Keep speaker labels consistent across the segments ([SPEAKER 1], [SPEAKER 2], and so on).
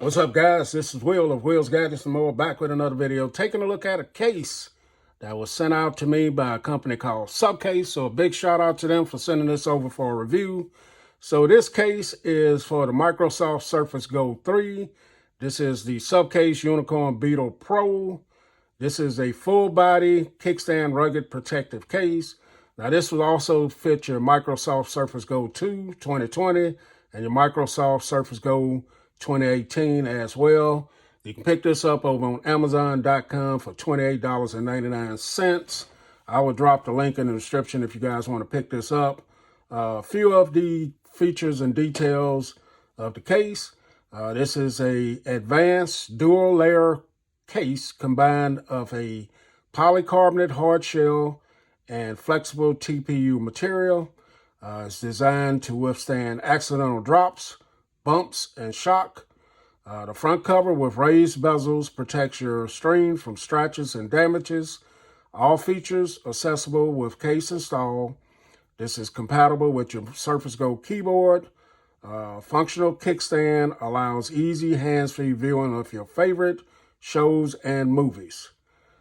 [SPEAKER 1] What's up, guys? This is Will of Will's Gadgets and More, back with another video, taking a look at a case that was sent out to me by a company called Supcase. So a big shout out to them for sending this over for a review. So this case is for the Microsoft Surface Go 3. This is the Supcase Unicorn Beetle Pro. This is a full body kickstand rugged protective case. Now this will also fit your Microsoft Surface Go 2 2020 and your Microsoft Surface Go 2018 as well. You can pick this up over on Amazon.com for $28.99. I will drop the link in the description if you guys want to pick this up. A few of the features and details of the case. This is a advanced dual layer case combined of a polycarbonate hard shell and flexible TPU material. It's designed to withstand accidental drops, bumps, and shock. The front cover with raised bezels protects your screen from scratches and damages. All features accessible with case install. This is compatible with your Surface Go keyboard. Functional kickstand allows easy hands-free viewing of your favorite shows and movies.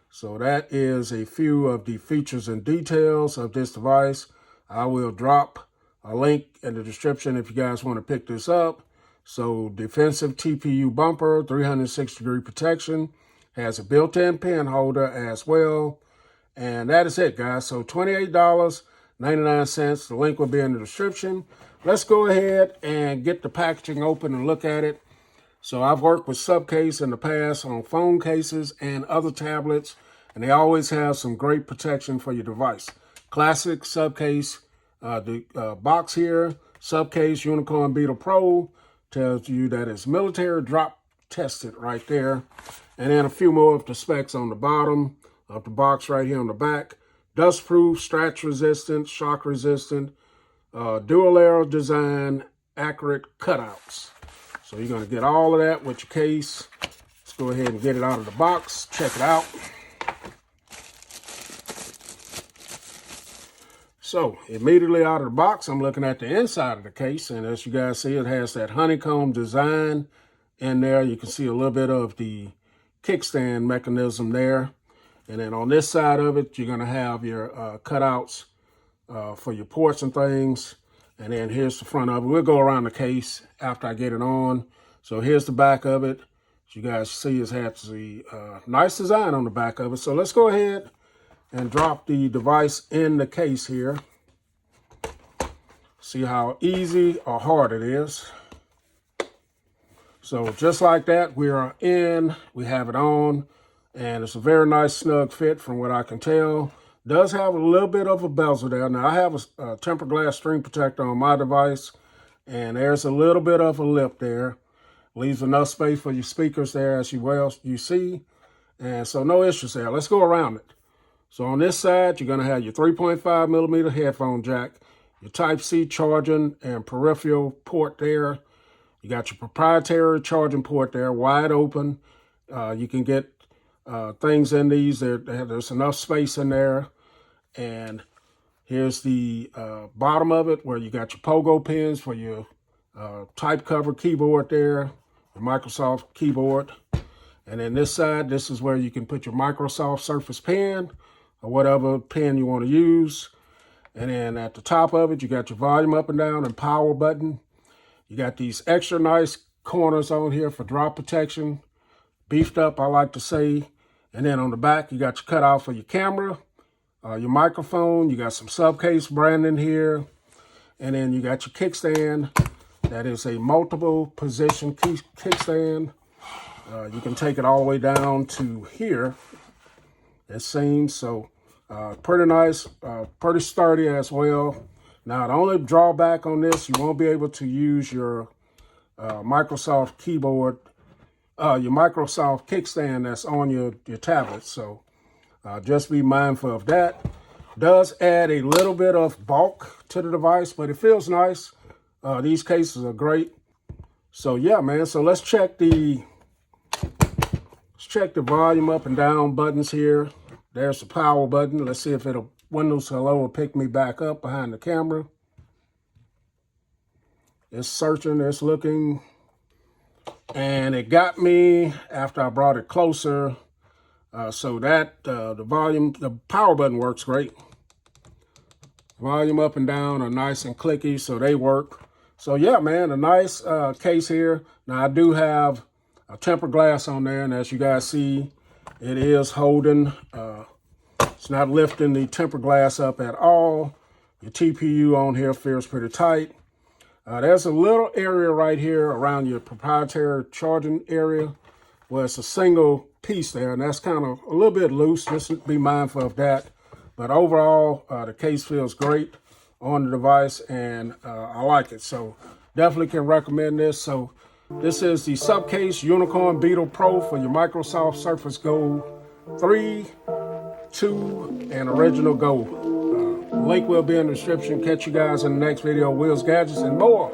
[SPEAKER 1] So that is a few of the features and details of this device. I will drop a link in the description if you guys want to pick this up. So defensive TPU bumper, 360-degree protection, has a built-in pen holder as well. And that is it, guys. So $28.99. The link will be in the description. Let's go ahead and get the packaging open and look at it. So I've worked with Supcase in the past on phone cases and other tablets, and they always have some great protection for your device. Classic Supcase, the box here, Supcase Unicorn Beetle Pro, tells you that it's military drop tested right there. And then a few more of the specs on the bottom of the box right here on the back. Dust-proof, scratch resistant, shock resistant, dual layer design, accurate cutouts. So you're going to get all of that with your case. Let's go ahead and get it out of the box. Check it out. So immediately out of the box, I'm looking at the inside of the case. And as you guys see, it has that honeycomb design in there. You can see a little bit of the kickstand mechanism there. And then on this side of it, you're going to have your cutouts for your ports and things. And then here's the front of it. We'll go around the case after I get it on. So here's the back of it. As you guys see, it has the nice design on the back of it. So let's go ahead and drop the device in the case here. See how easy or hard it is. So just like that, we are in, we have it on, and it's a very nice snug fit from what I can tell. Does have a little bit of a bezel there. Now I have a tempered glass screen protector on my device, and there's a little bit of a lip there. Leaves enough space for your speakers there, as you see. And so no issues there. Let's go around it. So on this side, you're going to have your 3.5 millimeter headphone jack, your Type-C charging and peripheral port there. You got your proprietary charging port there, wide open. You can get things in these. There's enough space in there. And here's the bottom of it where you got your pogo pins for your type cover keyboard there, your Microsoft keyboard. And then this side, this is where you can put your Microsoft Surface pen or whatever pen you want to use. And then at the top of it, you got your volume up and down and power button. You got these extra nice corners on here for drop protection. Beefed up, I like to say. And then on the back, you got your cutout for your camera, your microphone. You got some Supcase branding here. And then you got your kickstand. That is a multiple position kickstand. You can take it all the way down to here, it seems. So pretty nice, pretty sturdy as well. Now, the only drawback on this, you won't be able to use your Microsoft keyboard, your Microsoft kickstand that's on your tablet. So just be mindful of that. Does add a little bit of bulk to the device, but it feels nice. These cases are great. So yeah, man. So let's check the volume up and down buttons here. There's the power button. Let's see if Windows Hello will pick me back up behind the camera. It's searching, it's looking. And it got me after I brought it closer. So that the power button works great. Volume up and down are nice and clicky, so they work. So yeah, man, a nice case here. Now I do have a tempered glass on there, and as you guys see, it is holding. It's not lifting the tempered glass up at all. Your TPU on here feels pretty tight. There's a little area right here around your proprietary charging area where it's a single piece there, and that's kind of a little bit loose. Just be mindful of that. But overall, the case feels great on the device, and I like it. So definitely can recommend this. So this is the Supcase Unicorn Beetle Pro for your Microsoft Surface Go 3, 2, and Original Go. Link will be in the description. Catch you guys in the next video. Wheels, gadgets, and more.